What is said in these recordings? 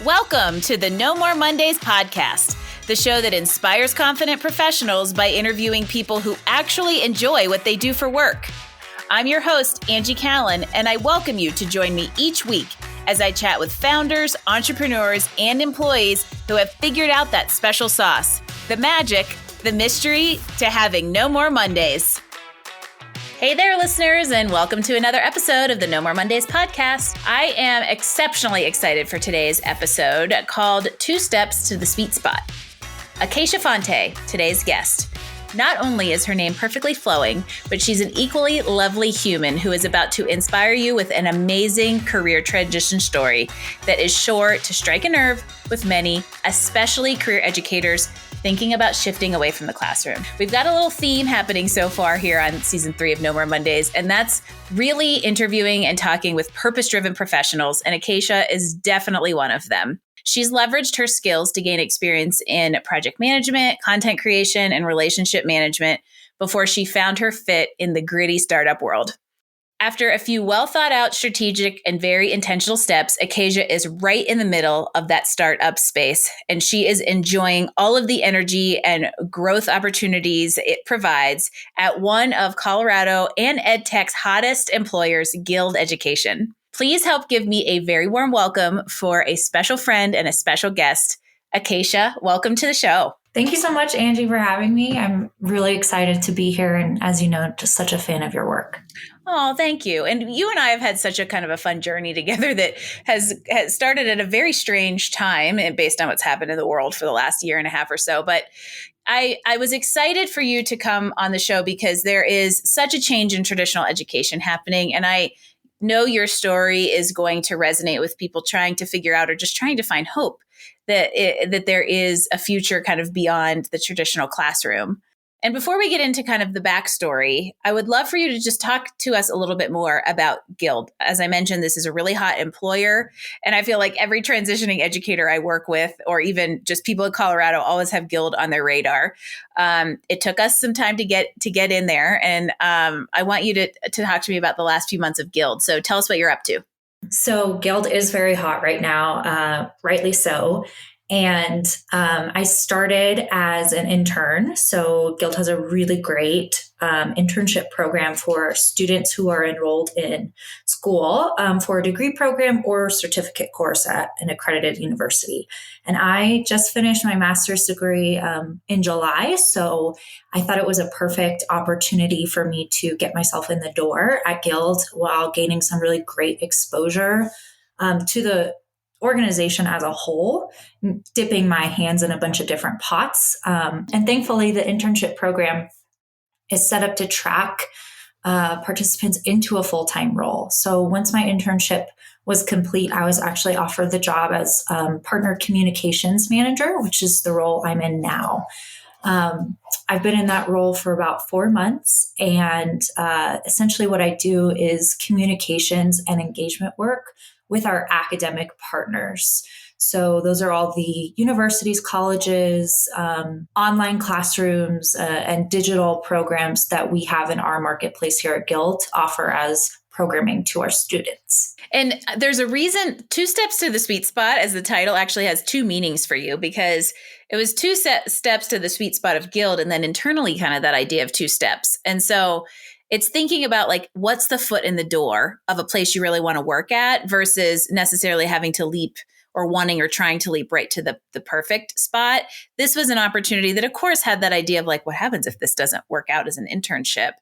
Welcome to the No More Mondays podcast, the show that inspires confident professionals by interviewing people who actually enjoy what they do for work. I'm your host, Angie Callen, and I welcome you to join me each week as I chat with founders, entrepreneurs, and employees who have figured out that special sauce, the magic, the mystery to having no more Mondays. Hey there, listeners, and welcome to another episode of the No More Mondays podcast. I am exceptionally excited for today's episode called 2 Steps to the Sweet Spot. Acacia Fante, today's guest. Not only is her name perfectly flowing, but she's an equally lovely human who is about to inspire you with an amazing career transition story that is sure to strike a nerve with many, especially career educators thinking about shifting away from the classroom. We've got a little theme happening so far here on season 3 of No More Mondays, and that's really interviewing and talking with purpose-driven professionals, and Acacia is definitely one of them. She's leveraged her skills to gain experience in project management, content creation, and relationship management before she found her fit in the gritty startup world. After a few well-thought-out, strategic, and very intentional steps, Acacia is right in the middle of that startup space, and she is enjoying all of the energy and growth opportunities it provides at one of Colorado and EdTech's hottest employers, Guild Education. Please help give me a very warm welcome for a special friend and a special guest. Acacia, welcome to the show. Thank you so much, Angie, for having me. I'm really excited to be here. And as you know, just such a fan of your work. Oh, thank you. And you and I have had such a kind of a fun journey together that has started at a very strange time and based on what's happened in the world for the last year and a half or so. But I was excited for you to come on the show because there is such a change in traditional education happening. And I know your story is going to resonate with people trying to figure out or just trying to find hope that there is a future kind of beyond the traditional classroom. And before we get into kind of the backstory, I would love for you to just talk to us a little bit more about Guild. As I mentioned, this is a really hot employer. And I feel like every transitioning educator I work with, or even just people in Colorado, always have Guild on their radar. It took us some time to get in there. And I want you to talk to me about the last few months of Guild. So tell us what you're up to. So Guild is very hot right now, rightly so. And I started as an intern. So Guild has a really great internship program for students who are enrolled in school for a degree program or certificate course at an accredited university. And I just finished my master's degree in July. So I thought it was a perfect opportunity for me to get myself in the door at Guild while gaining some really great exposure to the organization as a whole, dipping my hands in a bunch of different pots. And thankfully, the internship program is set up to track participants into a full-time role. So once my internship was complete, I was actually offered the job as partner communications manager, which is the role I'm in now. I've been in that role for about 4 months. And essentially what I do is communications and engagement work with our academic partners. So those are all the universities, colleges, online classrooms, and digital programs that we have in our marketplace here at Guild to offer as programming to our students. And there's a reason 2 Steps to the Sweet Spot, as the title actually has 2 meanings for you, because it was 2 steps to the sweet spot of Guild, and then internally kind of that idea of 2 steps. And so it's thinking about like, what's the foot in the door of a place you really want to work at versus necessarily having to leap or wanting or trying to leap right to the perfect spot. This was an opportunity that, of course, had that idea of like, what happens if this doesn't work out as an internship,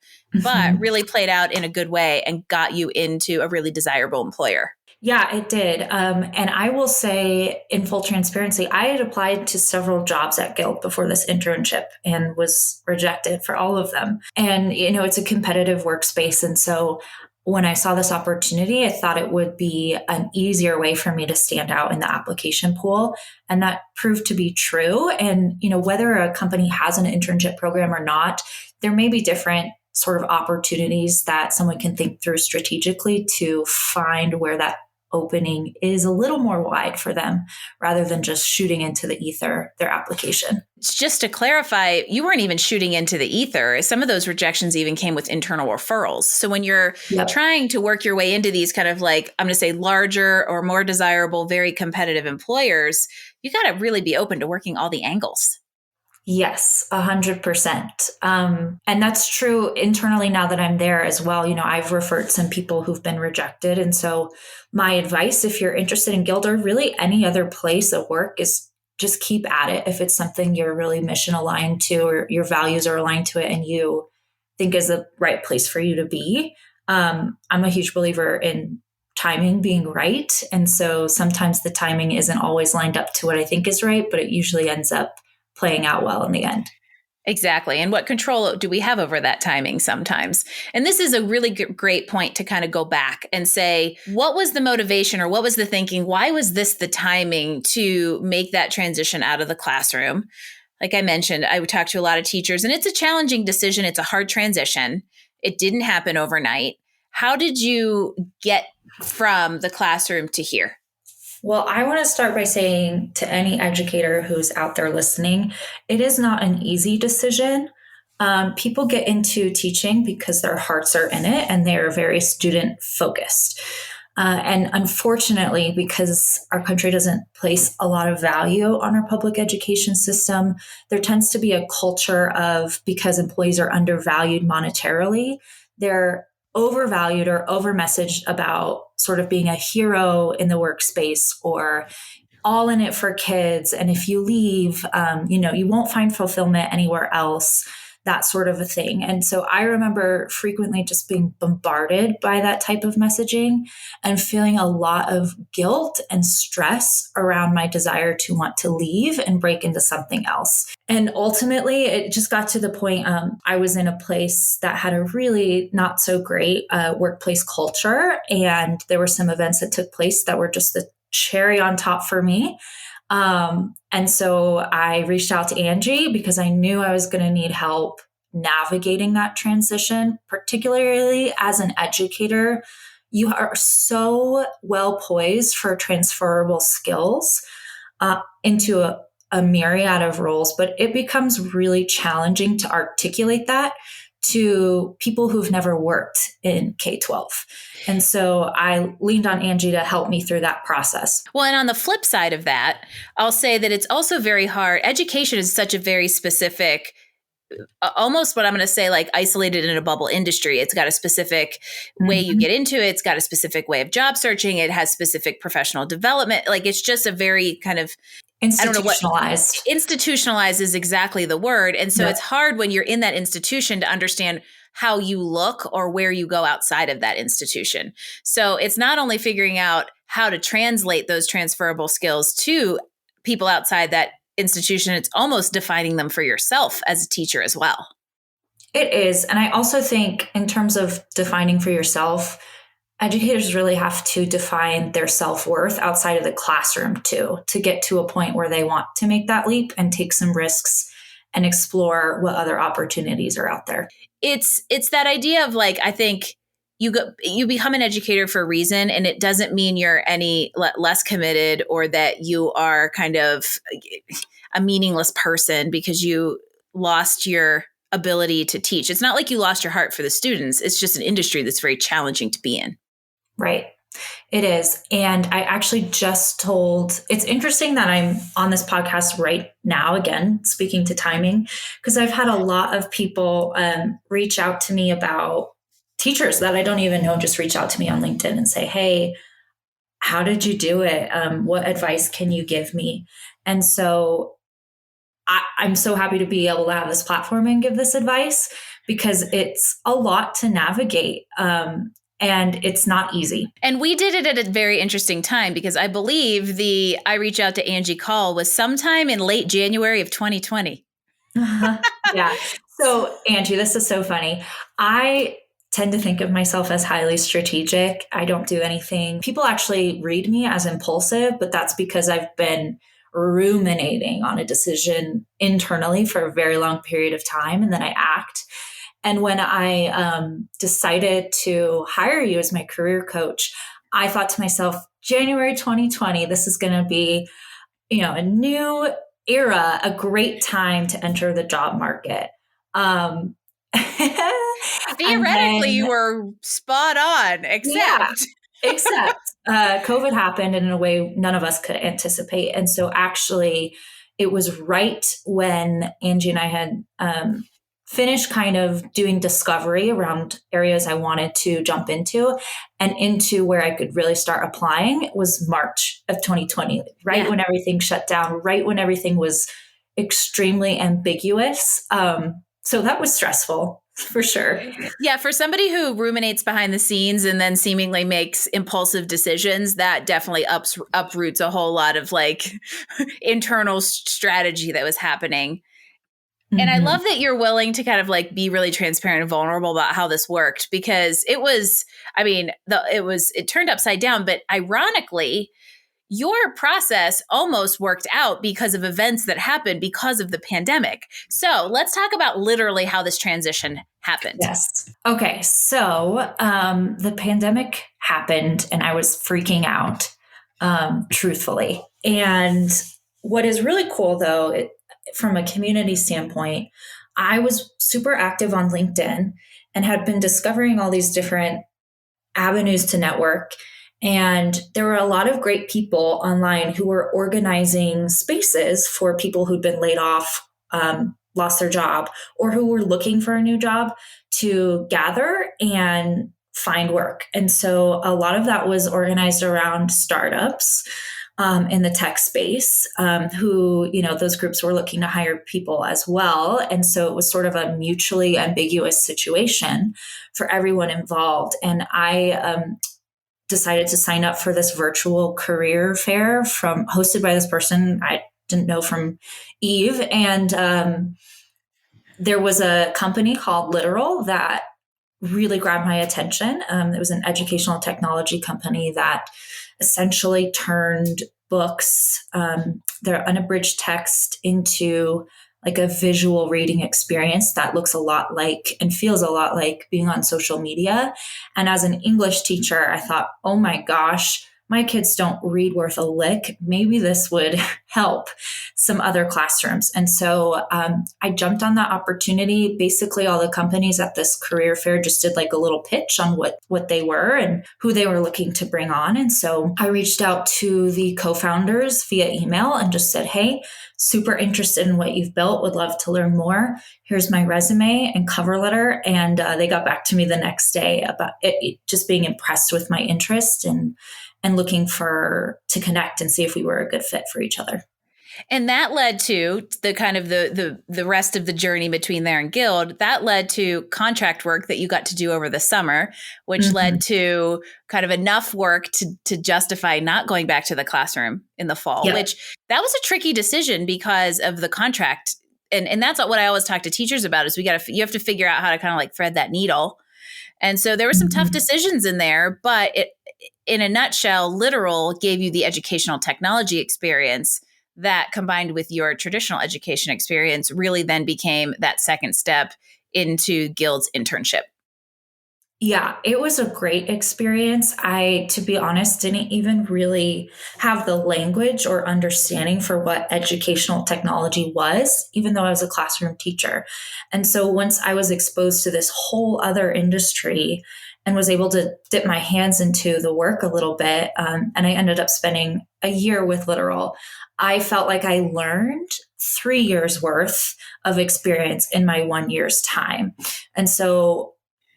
but really played out in a good way and got you into a really desirable employer. Yeah, it did. And I will say in full transparency, I had applied to several jobs at Guild before this internship and was rejected for all of them. And, you know, it's a competitive workspace. And so when I saw this opportunity, I thought it would be an easier way for me to stand out in the application pool. And that proved to be true. And, you know, whether a company has an internship program or not, there may be different sort of opportunities that someone can think through strategically to find where that opening is a little more wide for them rather than just shooting into the ether their application. Just to clarify, you weren't even shooting into the ether. Some of those rejections even came with internal referrals. So when you're trying to work your way into these kind of like, I'm going to say larger or more desirable, very competitive employers, you got to really be open to working all the angles. Yes, 100%. And that's true internally now that I'm there as well. I've referred some people who've been rejected. And so my advice, if you're interested in Guild or really any other place of work, is just keep at it. If it's something you're really mission aligned to or your values are aligned to it and you think is the right place for you to be. I'm a huge believer in timing being right. And so sometimes the timing isn't always lined up to what I think is right, but it usually ends up playing out well in the end. Exactly. And what control do we have over that timing sometimes? And this is a really great point to kind of go back and say, what was the motivation or what was the thinking? Why was this the timing to make that transition out of the classroom? Like I mentioned, I would talk to a lot of teachers and it's a challenging decision. It's a hard transition. It didn't happen overnight. How did you get from the classroom to here? Well, I want to start by saying to any educator who's out there listening, it is not an easy decision. People get into teaching because their hearts are in it and they're very student focused. And unfortunately, because our country doesn't place a lot of value on our public education system, there tends to be a culture of, because employees are undervalued monetarily, they're overvalued or over-messaged about sort of being a hero in the workspace or all in it for kids. And if you leave, you won't find fulfillment anywhere else, that sort of a thing. And so I remember frequently just being bombarded by that type of messaging and feeling a lot of guilt and stress around my desire to want to leave and break into something else. And ultimately, it just got to the point I was in a place that had a really not so great workplace culture. And there were some events that took place that were just the cherry on top for me. And so I reached out to Angie because I knew I was going to need help navigating that transition, particularly as an educator. You are so well poised for transferable skills into a myriad of roles, but it becomes really challenging to articulate that to people who've never worked in K-12. And so I leaned on Angie to help me through that process. Well, and on the flip side of that, I'll say that it's also very hard. Education is such a very specific, almost what I'm going to say, like isolated in a bubble industry. It's got a specific way you get into it. It's got a specific way of job searching. It has specific professional development. Like it's just a very kind of institutionalized. Institutionalized is exactly the word. And so it's hard when you're in that institution to understand how you look or where you go outside of that institution. So it's not only figuring out how to translate those transferable skills to people outside that institution, it's almost defining them for yourself as a teacher as well. It is. And I also think in terms of defining for yourself, educators really have to define their self-worth outside of the classroom too, to get to a point where they want to make that leap and take some risks and explore what other opportunities are out there. It's that idea of like, I think you become an educator for a reason, and it doesn't mean you're any less committed or that you are kind of a meaningless person because you lost your ability to teach. It's not like you lost your heart for the students. It's just an industry that's very challenging to be in. Right. It is. And I actually just told, it's interesting that I'm on this podcast right now, again, speaking to timing, because I've had a lot of people reach out to me about teachers that I don't even know, just reach out to me on LinkedIn and say, hey, how did you do it? What advice can you give me? And so I'm so happy to be able to have this platform and give this advice because it's a lot to navigate. And it's not easy. And we did it at a very interesting time because I believe the I Reach Out to Angie call was sometime in late January of 2020. Yeah. So Angie, this is so funny. I tend to think of myself as highly strategic. I don't do anything. People actually read me as impulsive, but that's because I've been ruminating on a decision internally for a very long period of time, and then I act. And when I decided to hire you as my career coach, I thought to myself, January 2020, this is going to be, a new era, a great time to enter the job market. And Theoretically, then, you were spot on, except. COVID happened in a way none of us could anticipate. And so actually, it was right when Angie and I had finished kind of doing discovery around areas I wanted to jump into, and into where I could really start applying was March of 2020, right when everything shut down, right when everything was extremely ambiguous. So that was stressful. For sure. Yeah, for somebody who ruminates behind the scenes and then seemingly makes impulsive decisions, that definitely uproots a whole lot of like internal strategy that was happening. And I love that you're willing to kind of like be really transparent and vulnerable about how this worked, because it was, I mean, it turned upside down, but ironically, your process almost worked out because of events that happened because of the pandemic. So let's talk about literally how this transition happened. Yes. Okay. So the pandemic happened and I was freaking out, truthfully. And what is really cool, though, from a community standpoint, I was super active on LinkedIn and had been discovering all these different avenues to network. And there were a lot of great people online who were organizing spaces for people who'd been laid off, lost their job, or who were looking for a new job to gather and find work. And so a lot of that was organized around startups in the tech space, who, those groups were looking to hire people as well. And so it was sort of a mutually ambiguous situation for everyone involved. And I decided to sign up for this virtual career fair hosted by this person I didn't know, from Eve. And there was a company called Literal that really grabbed my attention. It was an educational technology company that essentially turned books, their unabridged text, into like a visual reading experience that looks a lot like and feels a lot like being on social media. And as an English teacher, I thought, oh my gosh, my kids don't read worth a lick. Maybe this would help some other classrooms. And so I jumped on that opportunity. Basically, all the companies at this career fair just did like a little pitch on what they were and who they were looking to bring on. And so I reached out to the co-founders via email and just said, hey, super interested in what you've built, would love to learn more. Here's my resume and cover letter. And they got back to me the next day about it, just being impressed with my interest and looking to connect and see if we were a good fit for each other. And that led to the kind of the rest of the journey between there and Guild. That led to contract work that you got to do over the summer, which led to kind of enough work to justify not going back to the classroom in the fall, which that was a tricky decision because of the contract. And that's what I always talk to teachers about is you have to figure out how to kind of like thread that needle. And so there were some tough decisions in there, but in a nutshell, Literal gave you the educational technology experience that, combined with your traditional education experience, really then became that second step into Guild's internship. Yeah, it was a great experience. I, to be honest, didn't even really have the language or understanding for what educational technology was, even though I was a classroom teacher. And so once I was exposed to this whole other industry and was able to dip my hands into the work a little bit, and I ended up spending a year with Literal, I felt like I learned 3 years worth of experience in my 1 year's time. And so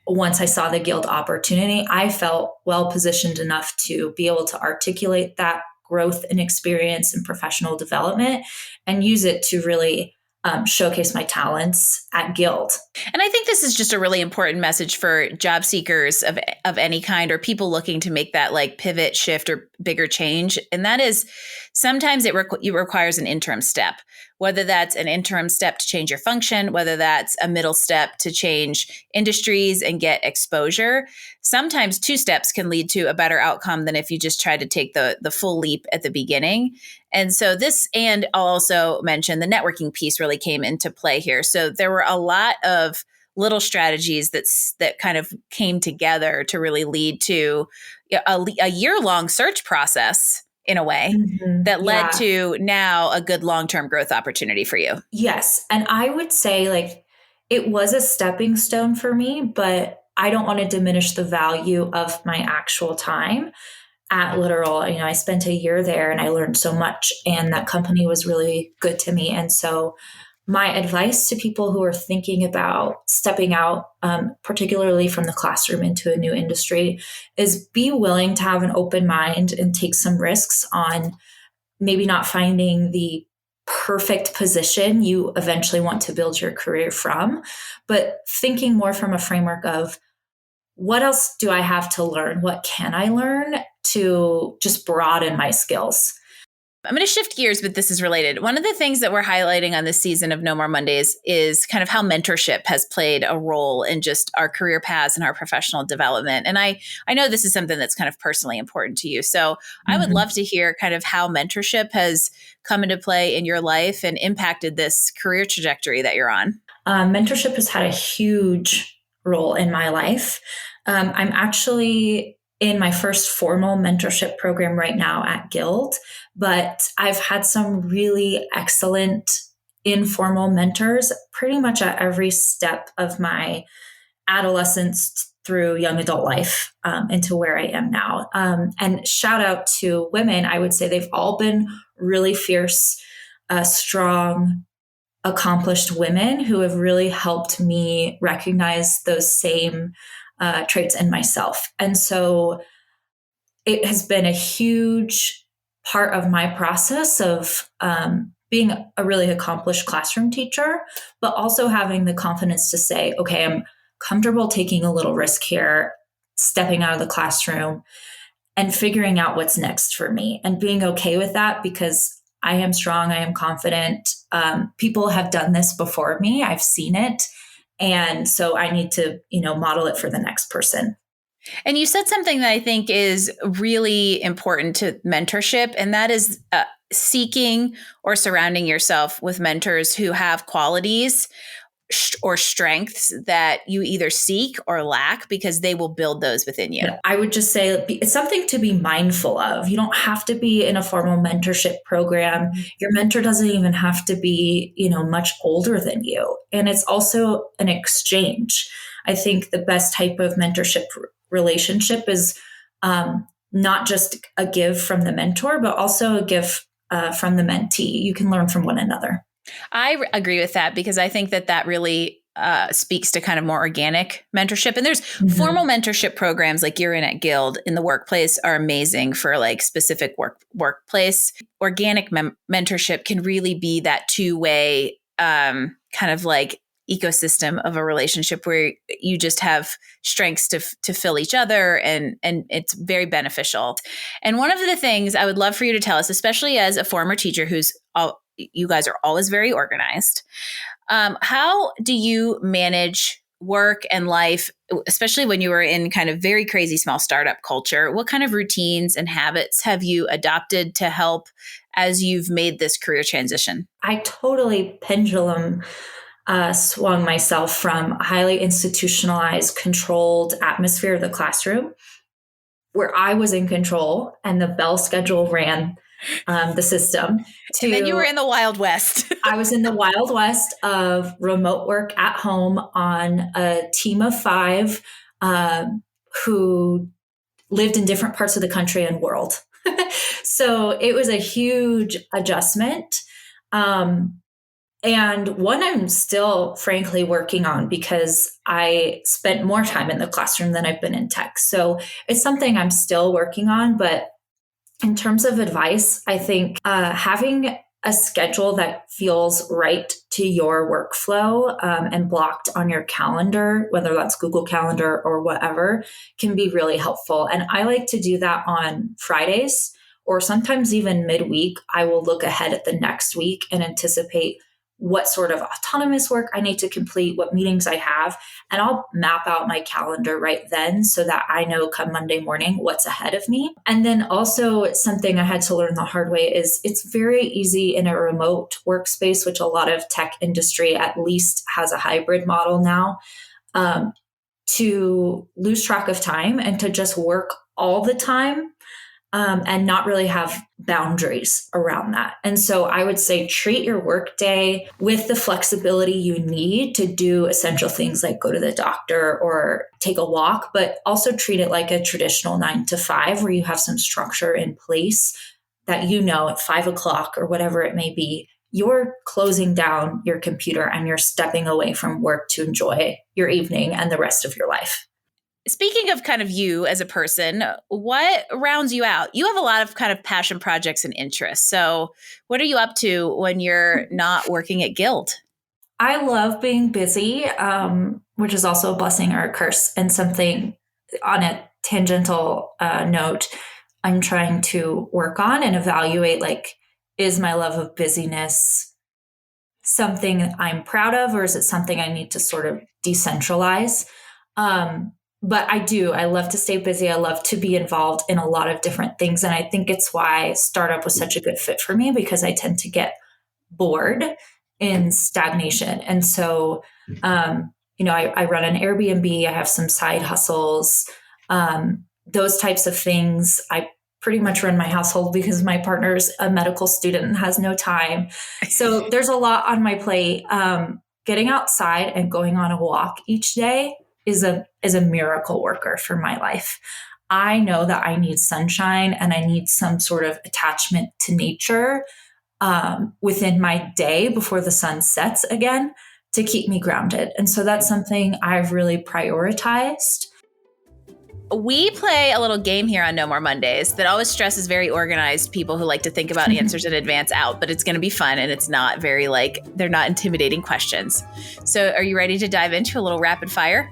once I saw the Guild opportunity, I felt well positioned enough to be able to articulate that growth and experience and professional development and use it to really showcase my talents at Guild. And I think this is just a really important message for job seekers of any kind, or people looking to make that like pivot, shift, or bigger change. And that is sometimes it requires an interim step, whether that's an interim step to change your function, whether that's a middle step to change industries and get exposure. Sometimes 2 steps can lead to a better outcome than if you just try to take the full leap at the beginning. And so and I'll also mention the networking piece really came into play here. So there were a lot of little strategies that kind of came together to really lead to a year-long search process in a way that led to now a good long-term growth opportunity for you. Yes. And I would say like it was a stepping stone for me, but I don't want to diminish the value of my actual time at Literal. I spent a year there and I learned so much, and that company was really good to me. And so my advice to people who are thinking about stepping out, particularly from the classroom into a new industry, is be willing to have an open mind and take some risks on maybe not finding the perfect position you eventually want to build your career from, but thinking more from a framework of what else do I have to learn? What can I learn to just broaden my skills? I'm going to shift gears, but this is related. One of the things that we're highlighting on this season of No More Mondays is kind of how mentorship has played a role in just our career paths and our professional development. And I know this is something that's kind of personally important to you. So I would love to hear kind of how mentorship has come into play in your life and impacted this career trajectory that you're on. Mentorship has had a huge role in my life. I'm actually in my first formal mentorship program right now at Guild, but I've had some really excellent informal mentors pretty much at every step of my adolescence through young adult life, into where I am now. And shout out to women. I would say they've all been really fierce, strong, accomplished women who have really helped me recognize those same traits in myself. And so it has been a huge part of my process of being a really accomplished classroom teacher, but also having the confidence to say, okay, I'm comfortable taking a little risk here, stepping out of the classroom and figuring out what's next for me and being okay with that because I am strong, I am confident. People have done this before me. I've seen it. And so I need to, model it for the next person. And you said something that I think is really important to mentorship, and that is seeking or surrounding yourself with mentors who have qualities or strengths that you either seek or lack, because they will build those within you. I would just say it's something to be mindful of. You don't have to be in a formal mentorship program. Your mentor doesn't even have to be, much older than you. And it's also an exchange. I think the best type of mentorship relationship is not just a give from the mentor, but also a give from the mentee. You can learn from one another. I agree with that because I think that really speaks to kind of more organic mentorship. And there's formal mentorship programs like you're in at Guild in the workplace are amazing for like specific workplace. Organic mentorship can really be that two-way kind of like ecosystem of a relationship where you just have strengths to fill each other, and it's very beneficial. And one of the things I would love for you to tell us, especially as a former teacher you guys are always very organized. How do you manage work and life, especially when you were in kind of very crazy small startup culture? What kind of routines and habits have you adopted to help as you've made this career transition? I totally pendulum swung myself from a highly institutionalized, controlled atmosphere of the classroom, where I was in control and the bell schedule ran the system. And then you were in the Wild West. I was in the Wild West of remote work at home on a team of 5 who lived in different parts of the country and world. So it was a huge adjustment. And one I'm still frankly working on because I spent more time in the classroom than I've been in tech. So it's something I'm still working on. But in terms of advice, I think having a schedule that feels right to your workflow and blocked on your calendar, whether that's Google Calendar or whatever, can be really helpful. And I like to do that on Fridays or sometimes even midweek. I will look ahead at the next week and anticipate what sort of autonomous work I need to complete, what meetings I have, and I'll map out my calendar right then so that I know come Monday morning what's ahead of me. And then also something I had to learn the hard way is it's very easy in a remote workspace, which a lot of tech industry at least has a hybrid model now, to lose track of time and to just work all the time. And not really have boundaries around that. And so I would say treat your workday with the flexibility you need to do essential things like go to the doctor or take a walk, but also treat it like a traditional 9 to 5 where you have some structure in place that at 5 o'clock or whatever it may be, you're closing down your computer and you're stepping away from work to enjoy your evening and the rest of your life. Speaking of kind of you as a person, what rounds you out? You have a lot of kind of passion projects and interests. So what are you up to when you're not working at Guild? I love being busy, which is also a blessing or a curse. And something on a tangential note, I'm trying to work on and evaluate, like, is my love of busyness something I'm proud of, or is it something I need to sort of decentralize? But I love to stay busy. I love to be involved in a lot of different things. And I think it's why startup was such a good fit for me, because I tend to get bored in stagnation. And so, I run an Airbnb, I have some side hustles, those types of things. I pretty much run my household because my partner's a medical student and has no time. So there's a lot on my plate. Getting outside and going on a walk each day is a miracle worker for my life. I know that I need sunshine and I need some sort of attachment to nature within my day before the sun sets again to keep me grounded. And so that's something I've really prioritized. We play a little game here on No More Mondays that always stresses very organized people who like to think about answers in advance out, but it's going to be fun and it's not very they're not intimidating questions. So are you ready to dive into a little rapid fire?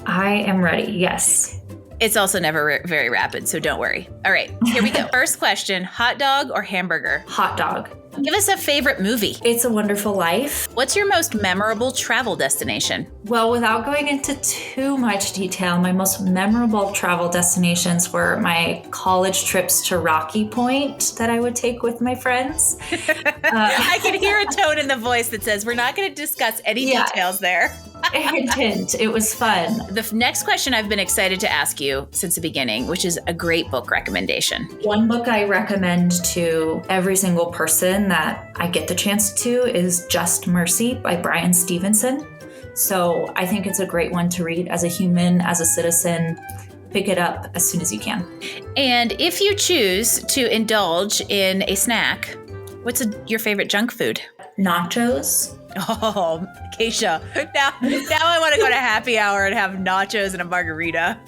I am ready. Yes. It's also never very rapid, so don't worry. All right, here we go. First question, hot dog or hamburger? Hot dog. Give us a favorite movie. It's a Wonderful Life. What's your most memorable travel destination? Well, without going into too much detail, my most memorable travel destinations were my college trips to Rocky Point that I would take with my friends. I can hear a tone in the voice that says we're not going to discuss any details there. Hint. It was fun. The next question I've been excited to ask you since the beginning, which is a great book recommendation. One book I recommend to every single person that I get the chance to is Just Mercy by Brian Stevenson. So I think it's a great one to read as a human, as a citizen. Pick it up as soon as you can. And if you choose to indulge in a snack, what's your favorite junk food? Nachos. Oh, Acacia. Now I want to go to happy hour and have nachos and a margarita.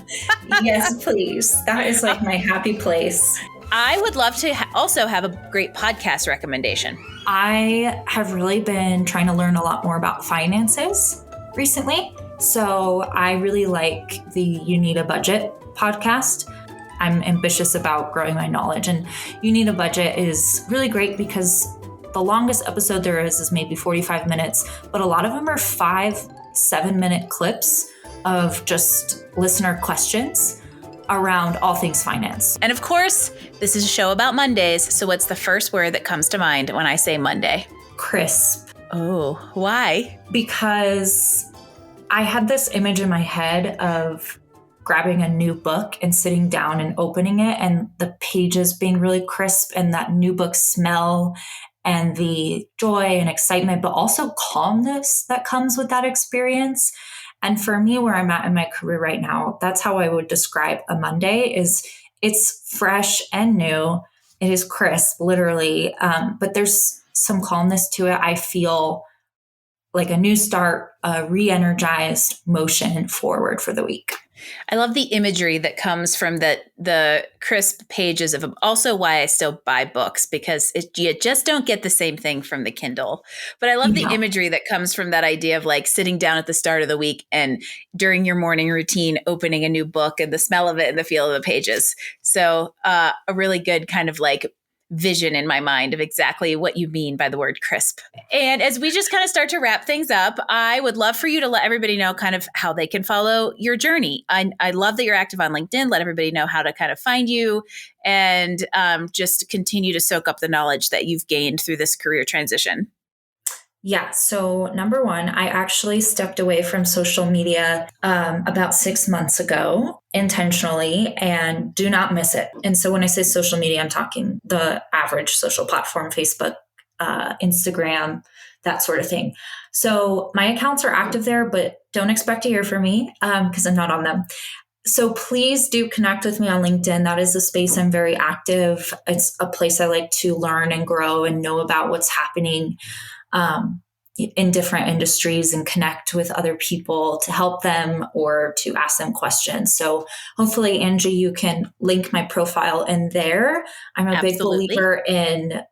Yes, please. That is like my happy place. I would love to also have a great podcast recommendation. I have really been trying to learn a lot more about finances recently. So I really like the You Need a Budget podcast. I'm ambitious about growing my knowledge, and You Need a Budget is really great because the longest episode there is maybe 45 minutes, but a lot of them are 5-7 minute clips of just listener questions around all things finance. And of course, this is a show about Mondays. So what's the first word that comes to mind when I say Monday? Crisp. Oh, why? Because I had this image in my head of grabbing a new book and sitting down and opening it and the pages being really crisp and that new book smell and the joy and excitement, but also calmness that comes with that experience. And for me, where I'm at in my career right now, that's how I would describe a Monday. Is it's fresh and new. It is crisp, literally, but there's some calmness to it. I feel like a new start, a re-energized motion forward for the week. I love the imagery that comes from the crisp pages of them. Also why I still buy books, because you just don't get the same thing from the Kindle. But I love the imagery that comes from that idea of like sitting down at the start of the week and during your morning routine, opening a new book and the smell of it and the feel of the pages. So a really good kind of like vision in my mind of exactly what you mean by the word crisp. And as we just kind of start to wrap things up, I would love for you to let everybody know kind of how they can follow your journey. I love that you're active on LinkedIn. Let everybody know how to kind of find you and just continue to soak up the knowledge that you've gained through this career transition. Yeah. So number one, I actually stepped away from social media about 6 months ago intentionally, and do not miss it. And so when I say social media, I'm talking the average social platform, Facebook, Instagram, that sort of thing. So my accounts are active there, but don't expect to hear from me because I'm not on them. So please do connect with me on LinkedIn. That is a space I'm very active. It's a place I like to learn and grow and know about what's happening in different industries and connect with other people to help them or to ask them questions. So hopefully, Angie, you can link my profile in there. I'm a big believer in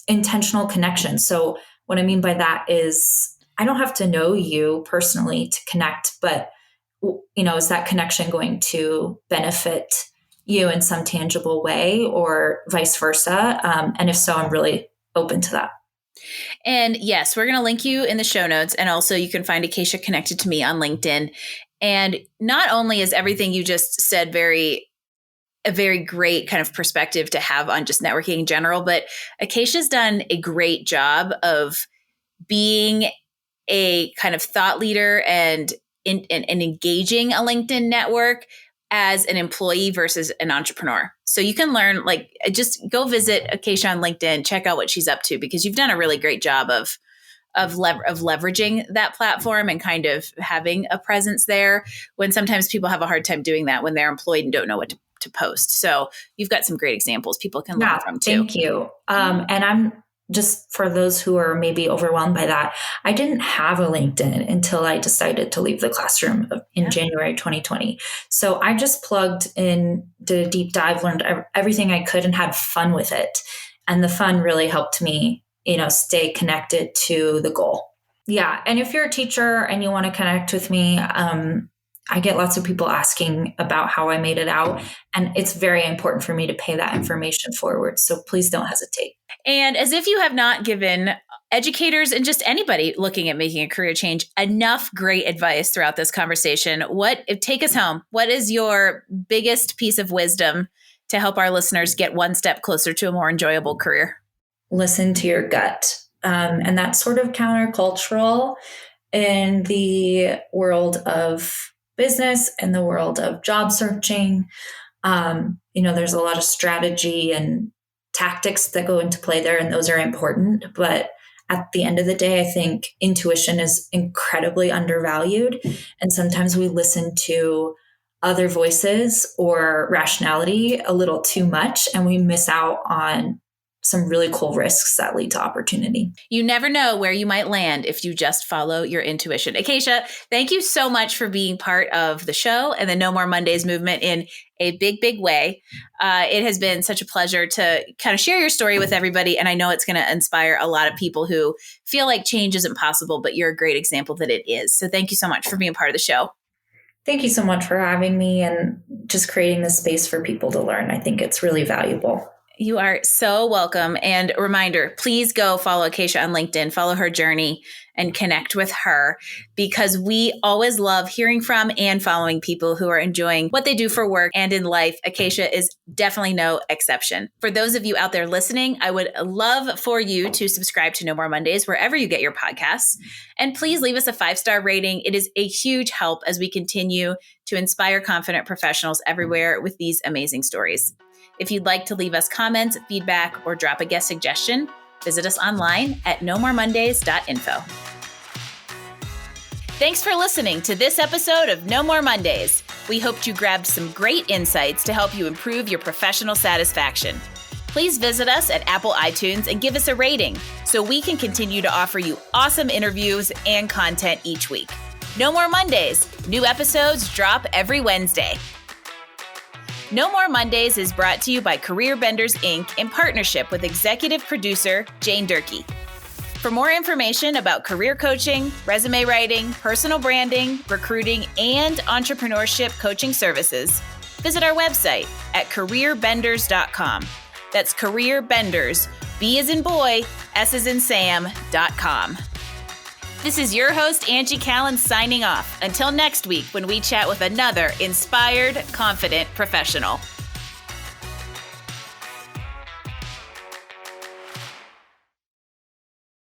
intentional connection. So what I mean by that is I don't have to know you personally to connect, but is that connection going to benefit you in some tangible way or vice versa? And if so, I'm really open to that. And yes, we're going to link you in the show notes. And also you can find Acacia connected to me on LinkedIn. And not only is everything you just said a very great kind of perspective to have on just networking in general, but Acacia's done a great job of being a kind of thought leader and engaging a LinkedIn network as an employee versus an entrepreneur. So you can learn, just go visit Acacia on LinkedIn, check out what she's up to, because you've done a really great job of leveraging that platform and kind of having a presence there when sometimes people have a hard time doing that when they're employed and don't know what to post. So you've got some great examples people can learn from too. Thank you. And I'm just for those who are maybe overwhelmed by that, I didn't have a LinkedIn until I decided to leave the classroom in January 2020. So I just plugged in, did a deep dive, learned everything I could and had fun with it. And the fun really helped me, stay connected to the goal. Yeah. And if you're a teacher and you want to connect with me, I get lots of people asking about how I made it out. And it's very important for me to pay that information forward. So please don't hesitate. And as if you have not given educators and just anybody looking at making a career change enough great advice throughout this conversation, take us home. What is your biggest piece of wisdom to help our listeners get one step closer to a more enjoyable career? Listen to your gut. And that's sort of countercultural in the world of business and the world of job searching. There's a lot of strategy and tactics that go into play there, and those are important. But at the end of the day, I think intuition is incredibly undervalued. And sometimes we listen to other voices or rationality a little too much, and we miss out on some really cool risks that lead to opportunity. You never know where you might land if you just follow your intuition. Acacia, thank you so much for being part of the show and the No More Mondays movement in a big, big way. It has been such a pleasure to kind of share your story with everybody. And I know it's going to inspire a lot of people who feel like change isn't possible, but you're a great example that it is. So thank you so much for being part of the show. Thank you so much for having me and just creating this space for people to learn. I think it's really valuable. You are so welcome. And a reminder, please go follow Acacia on LinkedIn, follow her journey and connect with her, because we always love hearing from and following people who are enjoying what they do for work and in life. Acacia is definitely no exception. For those of you out there listening, I would love for you to subscribe to No More Mondays wherever you get your podcasts. And please leave us a 5-star rating. It is a huge help as we continue to inspire confident professionals everywhere with these amazing stories. If you'd like to leave us comments, feedback, or drop a guest suggestion, visit us online at nomoremondays.info. Thanks for listening to this episode of No More Mondays. We hoped you grabbed some great insights to help you improve your professional satisfaction. Please visit us at Apple iTunes and give us a rating so we can continue to offer you awesome interviews and content each week. No More Mondays. New episodes drop every Wednesday. No More Mondays is brought to you by Career Benders, Inc. in partnership with executive producer Jane Durkee. For more information about career coaching, resume writing, personal branding, recruiting, and entrepreneurship coaching services, visit our website at careerbenders.com. That's careerbenders, B as in boy, S as in Sam.com. This is your host, Angie Callen, signing off. Until next week when we chat with another inspired, confident professional.